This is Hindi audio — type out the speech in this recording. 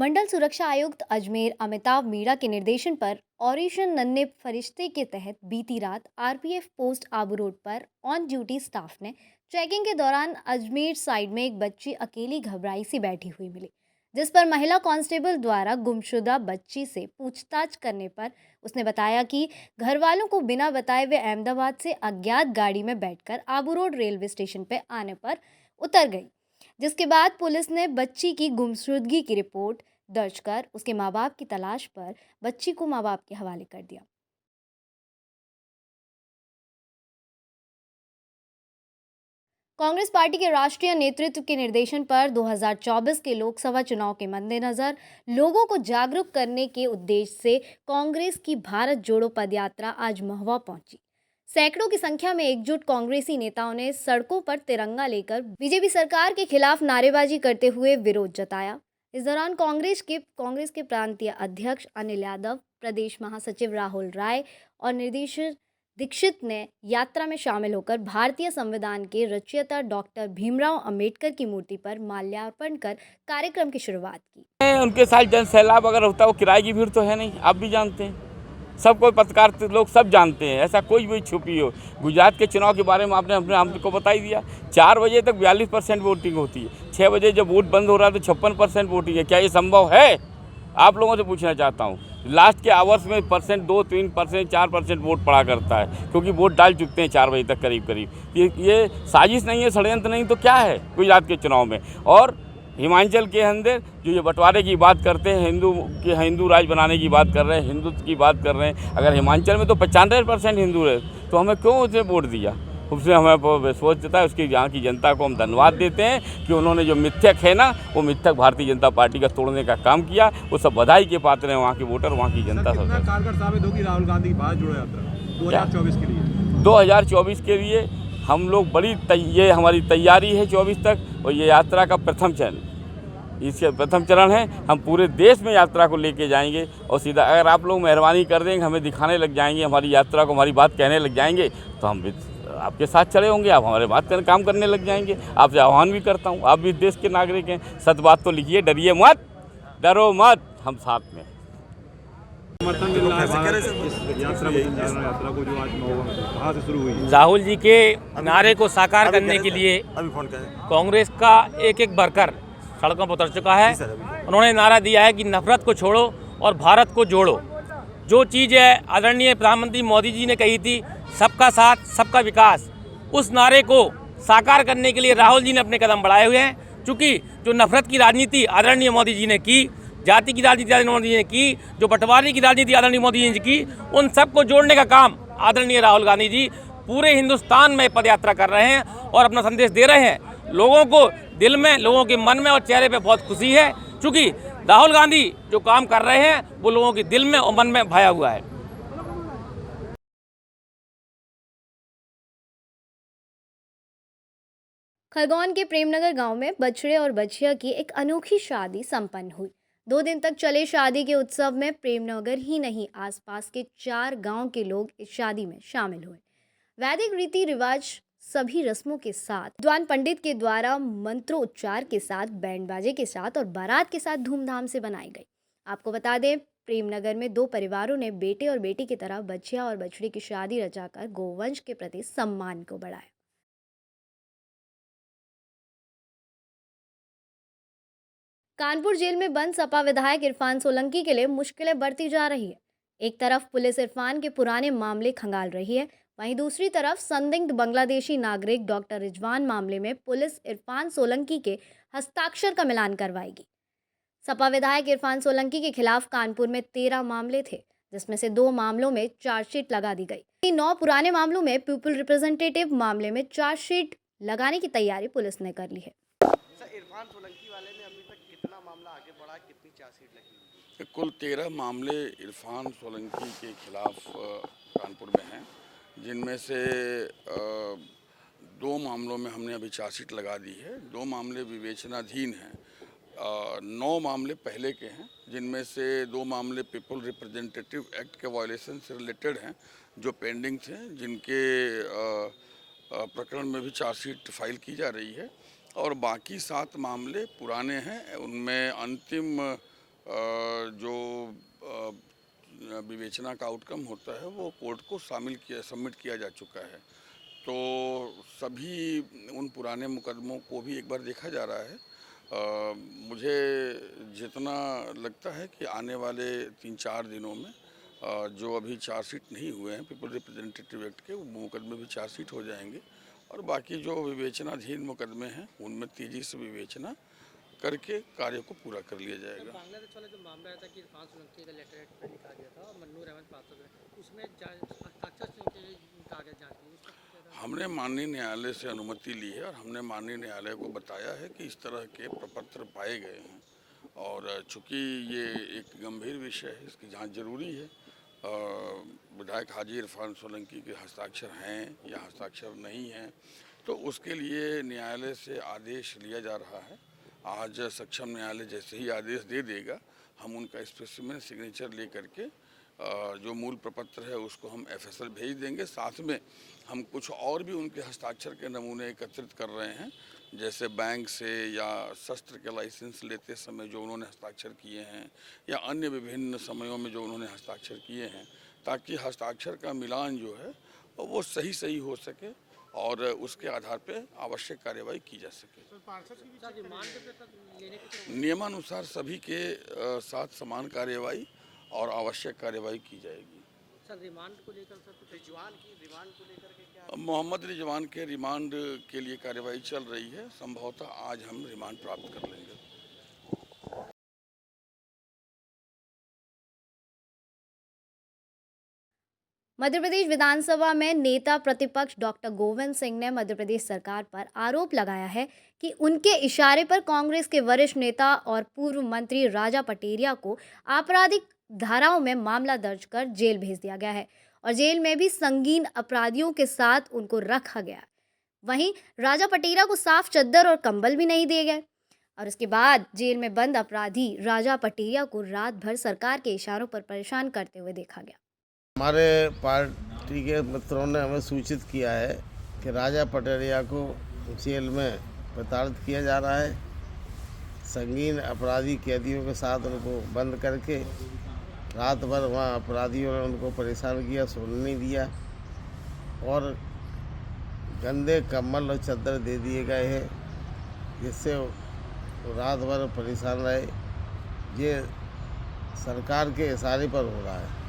मंडल सुरक्षा आयुक्त अजमेर अमिताभ मीणा के निर्देशन पर ऑपरेशन नन्हे फरिश्ते के तहत बीती रात आरपीएफ पोस्ट आबू रोड पर ऑन ड्यूटी स्टाफ ने चेकिंग के दौरान अजमेर साइड में एक बच्ची अकेली घबराई सी बैठी हुई मिली, जिस पर महिला कांस्टेबल द्वारा गुमशुदा बच्ची से पूछताछ करने पर उसने बताया कि घर वालों को बिना बताए हुए अहमदाबाद से अज्ञात गाड़ी में बैठकर आबू रोड रेलवे स्टेशन पर आने पर उतर गई, जिसके बाद पुलिस ने बच्ची की गुमशुदगी की रिपोर्ट दर्ज कर उसके माँ बाप की तलाश पर बच्ची को माँ बाप के हवाले कर दिया। कांग्रेस पार्टी के राष्ट्रीय नेतृत्व के निर्देशन पर 2024 के लोकसभा चुनाव के मद्देनजर लोगों को जागरूक करने के उद्देश्य से कांग्रेस की भारत जोड़ो पदयात्रा आज महुआ पहुंची। सैकड़ों की संख्या में एकजुट कांग्रेसी नेताओं ने सड़कों पर तिरंगा लेकर बीजेपी सरकार के खिलाफ नारेबाजी करते हुए विरोध जताया। इस दौरान कांग्रेस के प्रांतीय अध्यक्ष अनिल यादव, प्रदेश महासचिव राहुल राय और निर्देशक दीक्षित ने यात्रा में शामिल होकर भारतीय संविधान के रचयिता डॉक्टर भीमराव अंबेडकर की मूर्ति पर माल्यार्पण कर कार्यक्रम की शुरुआत की। उनके साथ जन सैलाब अगर होता है वो किराए की भीड़ तो है नहीं, आप भी जानते हैं, सब कोई पत्रकार लोग सब जानते हैं, ऐसा कोई भी छुपी हो। गुजरात के चुनाव के बारे में आपने हमको बता ही दिया। 4 बजे तक 42% वोटिंग होती है, 6 बजे जब वोट बंद हो रहा है तो 56% वोटिंग है। क्या ये संभव है? आप लोगों से पूछना चाहता हूँ। लास्ट के आवर्स में 2-3%, 4% वोट पड़ा करता है, क्योंकि वोट डाल चुकते हैं 4 बजे तक करीब। ये साजिश नहीं है, षड्यंत्र नहीं तो क्या है गुजरात के चुनाव में? और हिमाचल के अंदर जो ये बंटवारे की बात करते हैं, हिंदू राज बनाने की बात कर रहे हैं, हिंदुत्व की बात कर रहे हैं। अगर हिमाचल में तो 95% हिंदू है तो हमें क्यों उसे वोट दिया? उससे हमें सोचता है, उसकी यहाँ की जनता को हम धन्यवाद देते हैं कि उन्होंने जो मिथ्यक है ना, वो मिथ्यक भारतीय जनता पार्टी का तोड़ने का काम किया। वो सब बधाई के पात्र हैं, वहाँ के वोटर, वहाँ की जनता। सब कारगर साबित होगी राहुल गांधी की भारत जोड़ो यात्रा 2024 के लिए? 2024 के लिए हम लोग ये हमारी तैयारी है 24 तक, और ये यात्रा का प्रथम चरण है। हम पूरे देश में यात्रा को लेके जाएंगे और सीधा अगर आप लोग मेहरबानी कर देंगे, हमें दिखाने लग जाएंगे, हमारी यात्रा को, हमारी बात कहने लग जाएंगे, तो हम भी आपके साथ चले होंगे, आप हमारे बात काम करने लग जाएंगे। आपसे आह्वान भी करता हूँ, आप भी देश के नागरिक हैं, सच बात तो लिखिए, डरिए मत, डरो मत, हम साथ में। यात्रा को जो आज कहाँ से शुरू हुई? राहुल जी के नारे को साकार करने के लिए कांग्रेस का एक वर्कर सड़कों पर उतर चुका है। उन्होंने नारा दिया है कि नफरत को छोड़ो और भारत को जोड़ो। जो चीज़ है आदरणीय प्रधानमंत्री मोदी जी ने कही थी, सबका साथ सबका विकास, उस नारे को साकार करने के लिए राहुल जी ने अपने कदम बढ़ाए हुए हैं। चूँकि जो नफरत की राजनीति आदरणीय मोदी जी ने की, जाति की राजनीति आदरणीय मोदी जी ने की, जो बंटवारे की राजनीति आदरणीय मोदी जी ने की, उन सबको जोड़ने का काम आदरणीय राहुल गांधी जी पूरे हिंदुस्तान में पदयात्रा कर रहे हैं और अपना संदेश दे रहे हैं। लोगों को दिल में, लोगों के मन में और चेहरे पे बहुत खुशी है, क्योंकि राहुल गांधी जो काम कर रहे हैं वो लोगों के दिल में और मन में भाया हुआ है। खरगोन के प्रेमनगर गांव में बछड़े और बछिया की एक अनोखी शादी संपन्न हुई। 2 दिन तक चले शादी के उत्सव में प्रेमनगर ही नहीं, आसपास के 4 गांव के लोग इस शादी में शामिल हुए। वैदिक रीति रिवाज, सभी रस्मों के साथ विद्वान पंडित के द्वारा मंत्रोच्चार के साथ, बैंड बाजे के साथ और बारात के साथ धूमधाम से बनाई गई। आपको बता दें, प्रेमनगर में 2 परिवारों ने बेटे और बेटी की तरह बछिया और बछड़ी की शादी रचाकर गोवंश के प्रति सम्मान को बढ़ाया। कानपुर जेल में बंद सपा विधायक इरफान सोलंकी के लिए मुश्किलें बढ़ती जा रही है। एक तरफ पुलिस इरफान के पुराने मामले खंगाल रही है, वहीं दूसरी तरफ संदिग्ध बांग्लादेशी नागरिक डॉक्टर रिजवान मामले में पुलिस इरफान सोलंकी के हस्ताक्षर का मिलान करवाएगी। सपा विधायक इरफान सोलंकी के खिलाफ कानपुर में 13 मामले थे, जिसमें से 2 मामलों में चार्जशीट लगा दी गई। 9 पुराने मामलों में पीपल रिप्रेजेंटेटिव मामले में चार्जशीट लगाने की तैयारी पुलिस ने कर ली है। इरफान सोलंकी वाले में अभी तक कितना मामला आगे बढ़ा, कितनी चार्जशीट लगी हुई? कुल 13 मामले इरफान सोलंकी के खिलाफ कानपुर में हैं, जिनमें से 2 मामलों में हमने अभी चार्जशीट लगा दी है। 2 मामले विवेचनाधीन हैं। 9 मामले पहले के हैं, जिनमें से 2 मामले पीपल रिप्रेजेंटेटिव एक्ट के वायलेशन से रिलेटेड हैं, जो पेंडिंग थे, जिनके प्रकरण में भी चार्जशीट फाइल की जा रही है। और बाकी 7 मामले पुराने हैं, उनमें अंतिम जो विवेचना का आउटकम होता है वो कोर्ट को सबमिट किया जा चुका है। तो सभी उन पुराने मुकदमों को भी एक बार देखा जा रहा है। मुझे जितना लगता है कि आने वाले 3-4 दिनों में जो अभी चार्जशीट नहीं हुए हैं पीपल रिप्रेजेंटेटिव एक्ट के, वो मुकदमे भी चार्जशीट हो जाएंगे और बाकी जो विवेचनाधीन मुकदमे हैं उनमें तेज़ी से विवेचना करके कार्य को पूरा कर लिया जाएगा। बांग्लादेश वाला जो मामला था कि इरफान सोलंकी का लेटर पे लिखा गया था और मन्नूर अहमद पात्र उसमें हस्ताक्षर के लिए कहा गया जांच की, हमने माननीय न्यायालय से अनुमति ली है और हमने माननीय न्यायालय को बताया है कि इस तरह के प्रपत्र पाए गए हैं और चूँकि ये एक गंभीर विषय है, इसकी जांच जरूरी है। विधायक हाजी इरफान सोलंकी के हस्ताक्षर हैं या हस्ताक्षर नहीं हैं, तो उसके लिए न्यायालय से आदेश लिया जा रहा है। आज सक्षम न्यायालय जैसे ही आदेश दे देगा, हम उनका स्पेसिमेन सिग्नेचर ले करके जो मूल प्रपत्र है उसको हम FSL भेज देंगे। साथ में हम कुछ और भी उनके हस्ताक्षर के नमूने एकत्रित कर रहे हैं, जैसे बैंक से या शस्त्र के लाइसेंस लेते समय जो उन्होंने हस्ताक्षर किए हैं या अन्य विभिन्न समयों में जो उन्होंने हस्ताक्षर किए हैं, ताकि हस्ताक्षर का मिलान जो है वो सही हो सके और उसके आधार पे आवश्यक कार्यवाही की जा सके। नियमानुसार सभी के साथ समान कार्यवाही और आवश्यक कार्यवाही की जाएगी। सर रिमांड को लेकर सर कुछ रिजवान को लेकर के क्या मोहम्मद रिजवान के रिमांड के लिए कार्यवाही चल रही है। संभवतः आज हम रिमांड प्राप्त कर लेंगे। मध्य प्रदेश विधानसभा में नेता प्रतिपक्ष डॉक्टर गोविंद सिंह ने मध्य प्रदेश सरकार पर आरोप लगाया है कि उनके इशारे पर कांग्रेस के वरिष्ठ नेता और पूर्व मंत्री राजा पटेरिया को आपराधिक धाराओं में मामला दर्ज कर जेल भेज दिया गया है और जेल में भी संगीन अपराधियों के साथ उनको रखा गया। वहीं राजा पटेरिया को साफ चद्दर और कंबल भी नहीं दिए गए और उसके बाद जेल में बंद अपराधी राजा पटेरिया को रात भर सरकार के इशारों पर परेशान करते हुए देखा गया। हमारे पार्टी के मित्रों ने हमें सूचित किया है कि राजा पटेरिया को जेल में प्रताड़ित किया जा रहा है। संगीन अपराधी कैदियों के साथ उनको बंद करके रात भर वहाँ अपराधियों ने उनको परेशान किया, सोने नहीं दिया और गंदे कंबल और चादर दे दिए गए हैं, जिससे रात भर परेशान रहे। ये सरकार के इशारे पर हो रहा है।